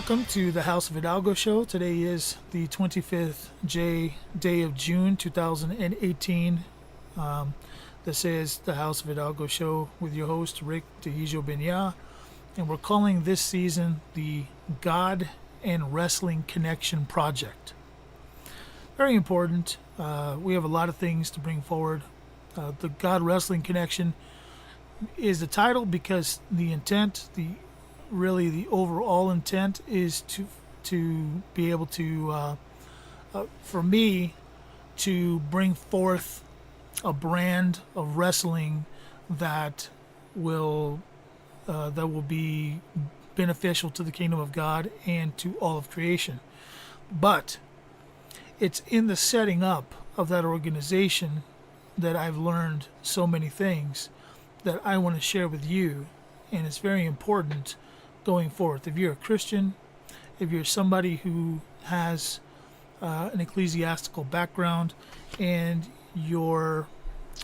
Welcome to the House of HIdalgo show. Today is the 25th day of June 2018. This is the House of HIdalgo show with your host Rick Yahuah, and we're calling this season the God and Wrestling Connection Project. Very important. We have a lot of things to bring forward. The God Wrestling Connection is the title because the intent, the overall intent is to be able to, for me, to bring forth a brand of wrestling that will be beneficial to the kingdom of God and to all of creation. But it's in the setting up of that organization that I've learned so many things that I want to share with you, and it's very important going forth. If you're a Christian, if you're somebody who has an ecclesiastical background and you're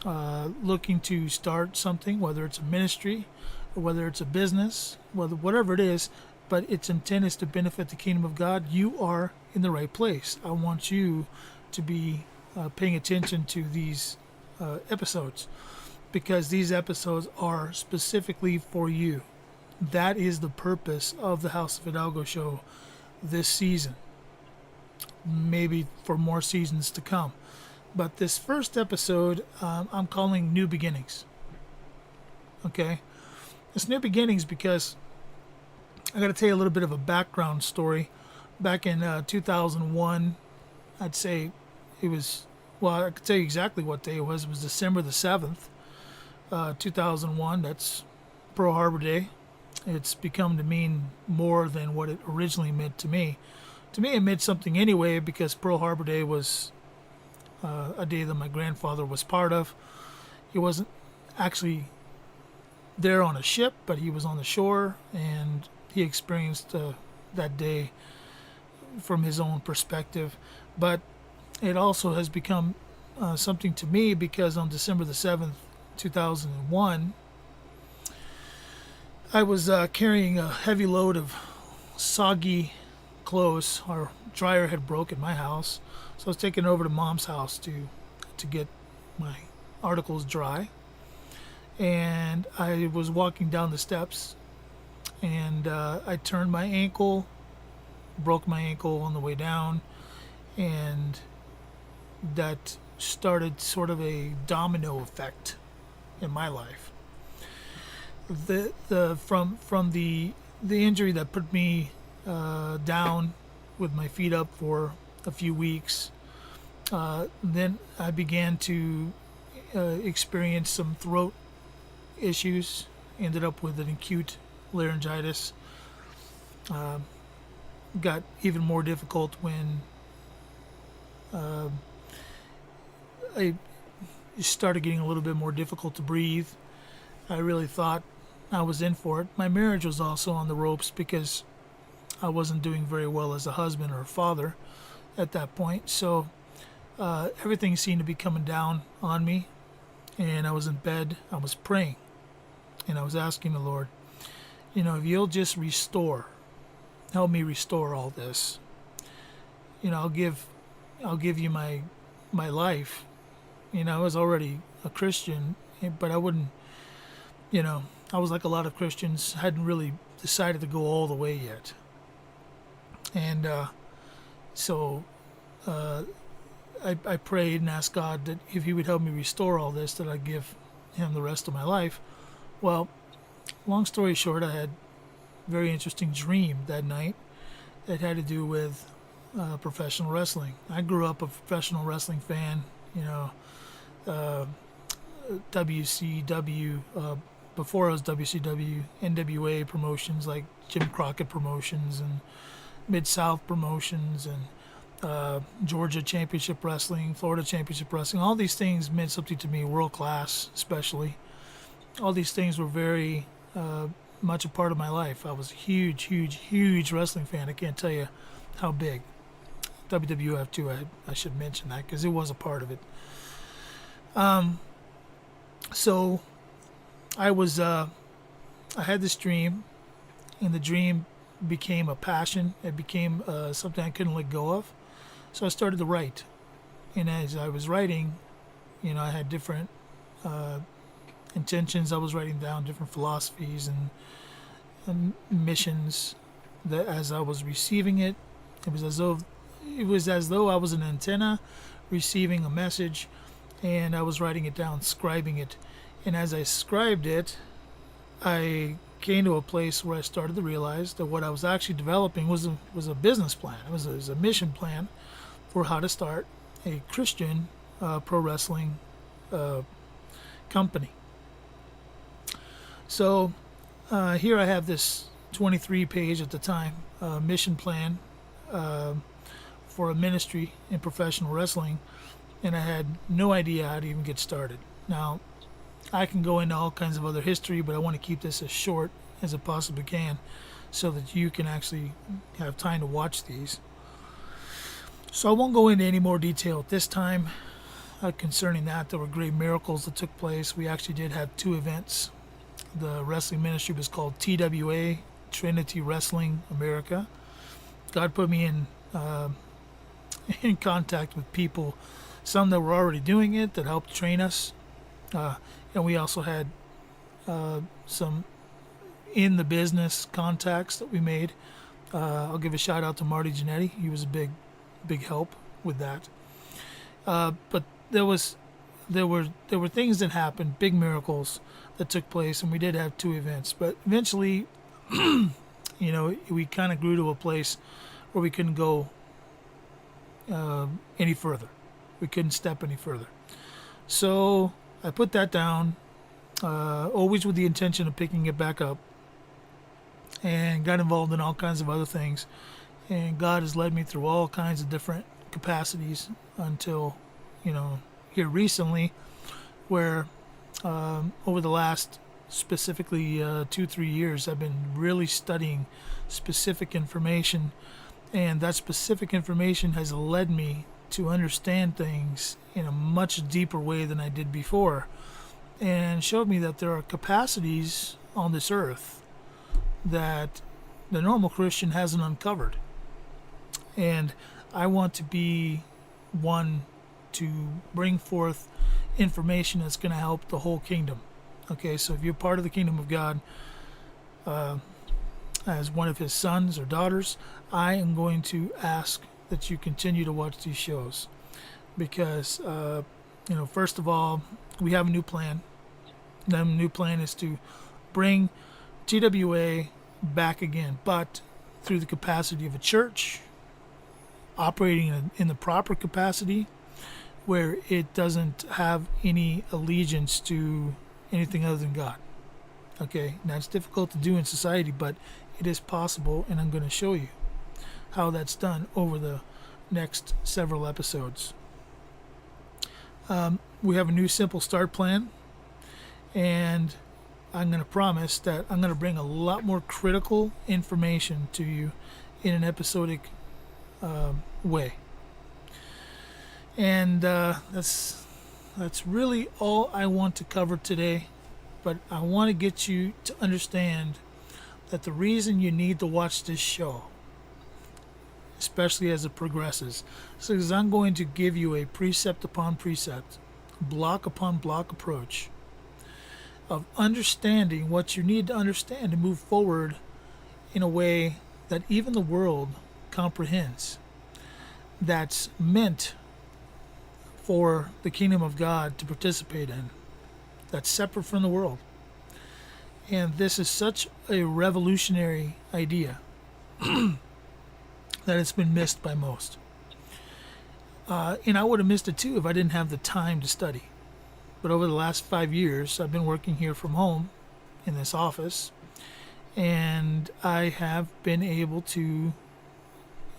looking to start something, whether it's a ministry or whether it's a business, whatever it is, but its intent is to benefit the kingdom of God, you are in the right place. I want you to be paying attention to these episodes, because these episodes are specifically for you. That is the purpose of the House of HIdalgo show this season, maybe for more seasons to come. But this first episode, I'm calling New Beginnings. Okay? It's New Beginnings because I got to tell you a little bit of a background story. Back in 2001, I'd say it was, well, I could tell you exactly what day it was. It was December the 7th, 2001. That's Pearl Harbor Day. It's become to mean more than what it originally meant to me. To me, it meant something anyway, because Pearl Harbor Day was a day that my grandfather was part of. He wasn't actually there on a ship, but he was on the shore, and he experienced that day from his own perspective. But it also has become something to me because on December the 7th, 2001, I was carrying a heavy load of soggy clothes. Our dryer had broke at my house, so I was taking it over to Mom's house to get my articles dry. And I was walking down the steps, and I turned my ankle, broke my ankle on the way down, and that started sort of a domino effect in my life. From the injury that put me down with my feet up for a few weeks, then I began to experience some throat issues. Ended up with an acute laryngitis. Got even more difficult when I started getting a little bit more difficult to breathe. I really thought I was in for it. My marriage was also on the ropes because I wasn't doing very well as a husband or a father at that point. So everything seemed to be coming down on me, and I was in bed. I was praying, and I was asking the Lord, if you'll just help me restore all this. I'll give you my life. I was already a Christian, but I wouldn't. I was like a lot of Christians, hadn't really decided to go all the way yet. And so I prayed and asked God that if he would help me restore all this, that I'd give him the rest of my life. Well, long story short, I had a very interesting dream that night that had to do with professional wrestling. I grew up a professional wrestling fan, WCW, before it was WCW, NWA promotions like Jim Crockett Promotions and Mid-South Promotions and Georgia Championship Wrestling, Florida Championship Wrestling. All these things meant something to me, world class especially. All these things were very much a part of my life. I was a huge wrestling fan. I can't tell you how big. WWF too, I should mention that because it was a part of it. So I had this dream, and the dream became a passion. It became something I couldn't let go of. So I started to write. And as I was writing, I had different intentions. I was writing down different philosophies and missions that as I was receiving it, it was as though I was an antenna receiving a message, and I was writing it down, scribing it. And as I scribed it, I came to a place where I started to realize that what I was actually developing was a business plan. It was a mission plan for how to start a Christian pro wrestling company. So here I have this 23-page at the time mission plan for a ministry in professional wrestling, and I had no idea how to even get started. Now, I can go into all kinds of other history, but I want to keep this as short as it possibly can so that you can actually have time to watch these. So I won't go into any more detail at this time concerning that. There were great miracles that took place. We actually did have 2 events. The wrestling ministry was called TWA, Trinity Wrestling America. God put me in contact with people, some that were already doing it, that helped train us. And we also had some in the business contacts that we made. I'll give a shout out to Marty Giannetti. He was a big help with that. But there were things that happened, big miracles that took place, and we did have 2 events. But eventually, we kind of grew to a place where we couldn't go any further. We couldn't step any further. So I put that down, always with the intention of picking it back up, and got involved in all kinds of other things. And God has led me through all kinds of different capacities until, here recently, where over the last specifically 2-3 years, I've been really studying specific information, and that specific information has led me to understand things in a much deeper way than I did before, and showed me that there are capacities on this earth that the normal Christian hasn't uncovered. And I want to be one to bring forth information that's going to help the whole kingdom. Okay, so if you're part of the kingdom of God, as one of his sons or daughters, I am going to ask that you continue to watch these shows, because first of all, we have a new plan. The new plan is to bring TWA back again, but through the capacity of a church, operating in the proper capacity, where it doesn't have any allegiance to anything other than God. Okay, now it's difficult to do in society, but it is possible, and I'm going to show you how that's done over the next several episodes. We have a new simple start plan, and I'm going to promise that I'm going to bring a lot more critical information to you in an episodic way. And that's really all I want to cover today. But I want to get you to understand that the reason you need to watch this show, especially as it progresses, is because I'm going to give you a precept upon precept, block upon block approach of understanding what you need to understand to move forward in a way that even the world comprehends, that's meant for the kingdom of God to participate in, that's separate from the world. And this is such a revolutionary idea that it's been missed by most. And I would have missed it too if I didn't have the time to study. But over the last 5 years, I've been working here from home in this office, and I have been able to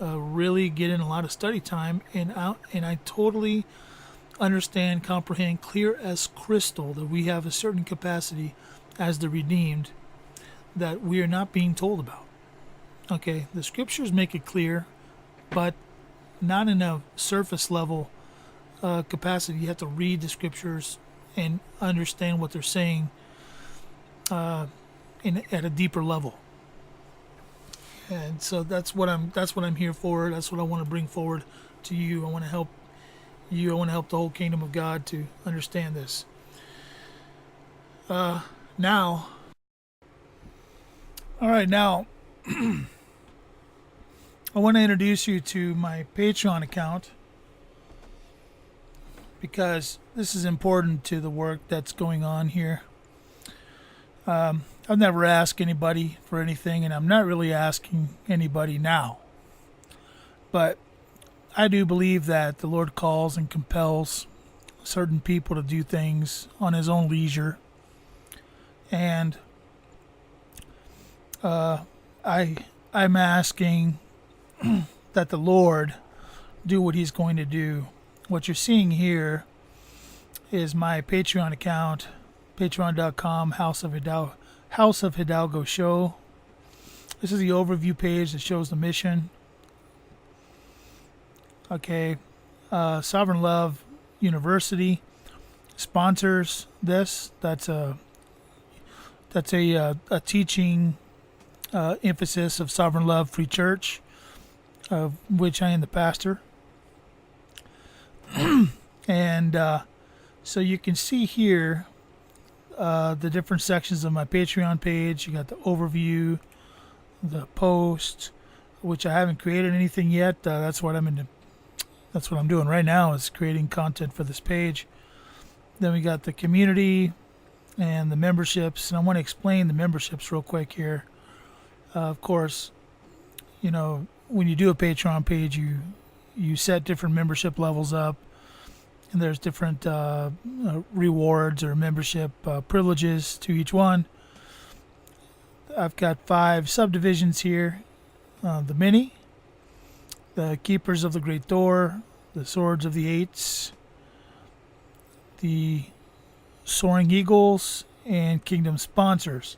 really get in a lot of study time, and I totally understand, comprehend, clear as crystal, that we have a certain capacity as the redeemed that we are not being told about. Okay, the scriptures make it clear, but not in a surface level capacity. You have to read the scriptures and understand what they're saying at a deeper level. And so that's what I'm here for. That's what I want to bring forward to you. I want to help you. I want to help the whole kingdom of God to understand this. Now, all right, now I want to introduce you to my Patreon account because this is important to the work that's going on here. I've never asked anybody for anything, and I'm not really asking anybody now. But I do believe that the Lord calls and compels certain people to do things on His own leisure. And I'm asking that the Lord do what He's going to do. What you're seeing here is my Patreon account, patreon.com, House of Hidalgo Show. This is the overview page that shows the mission. Okay, Sovereign Love University sponsors this. That's a teaching emphasis of Sovereign Love Free Church, of which I am the pastor. And so you can see here the different sections of my Patreon page. You got the overview, the post, which I haven't created anything yet. That's what I'm doing right now, is creating content for this page. Then we got the community and the memberships, and I want to explain the memberships real quick here. Of course, when you do a Patreon page, you set different membership levels up, and there's different rewards or membership privileges to each one. I've got 5 subdivisions here. The Mini, the Keepers of the Great Door, the Swords of the Eights, the Soaring Eagles, and Kingdom Sponsors.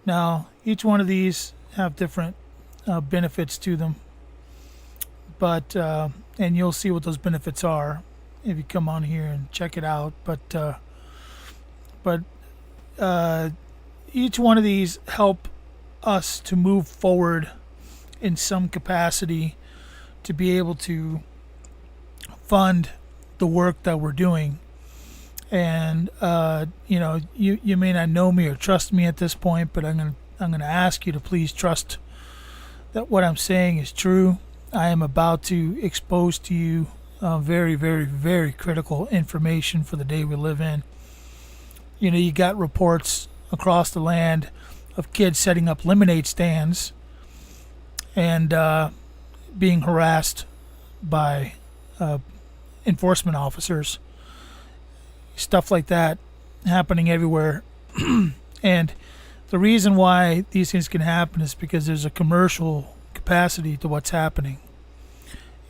Now, each one of these have different benefits to them, but and you'll see what those benefits are if you come on here and check it out. But each one of these help us to move forward in some capacity to be able to fund the work that we're doing. And you may not know me or trust me at this point, but I'm gonna ask you to please trust that what I'm saying is true. I am about to expose to you very, very, very critical information for the day we live in. You got reports across the land of kids setting up lemonade stands and being harassed by enforcement officers. Stuff like that happening everywhere. And the reason why these things can happen is because there's a commercial capacity to what's happening.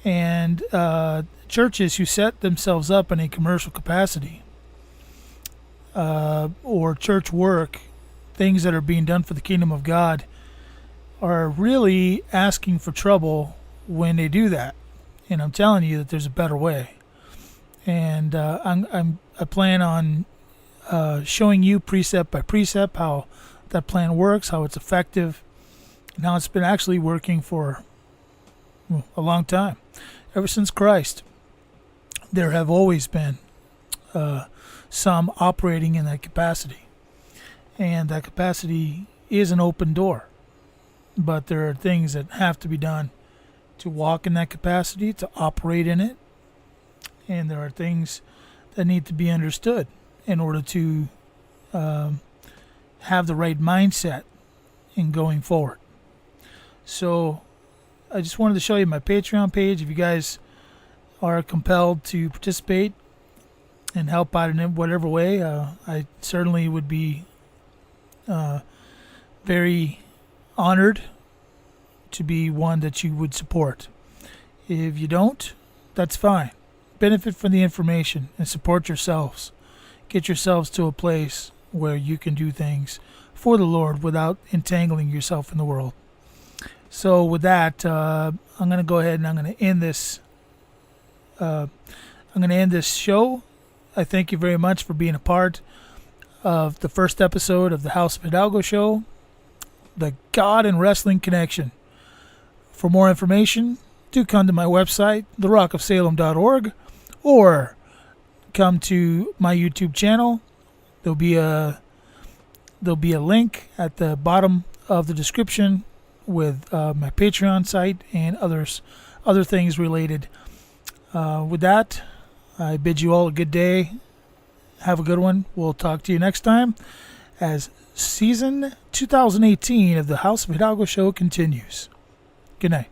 And churches who set themselves up in a commercial capacity or church work, things that are being done for the kingdom of God, are really asking for trouble when they do that. And I'm telling you that there's a better way. And I plan on showing you precept by precept how that plan works, how it's effective, and how it's been actually working for a long time. Ever since Christ, there have always been some operating in that capacity. And that capacity is an open door. But there are things that have to be done to walk in that capacity, to operate in it. And there are things that need to be understood in order to have the right mindset in going forward. So I just wanted to show you my Patreon page. If you guys are compelled to participate and help out in whatever way, I certainly would be very honored to be one that you would support. If you don't, that's fine. Benefit from the information and support yourselves. Get yourselves to a place where you can do things for the Lord without entangling yourself in the world. So with that, I'm going to go ahead and I'm going to end this. I'm going to end this show. I thank you very much for being a part of the first episode of the House of Hidalgo show, the God and Wrestling Connection. For more information, do come to my website, therockofsalem.org, or come to my YouTube channel. There'll be a link at the bottom of the description with my Patreon site and other things related. With that, I bid you all a good day. Have a good one. We'll talk to you next time as season 2018 of the House of Hidalgo show continues. Good night.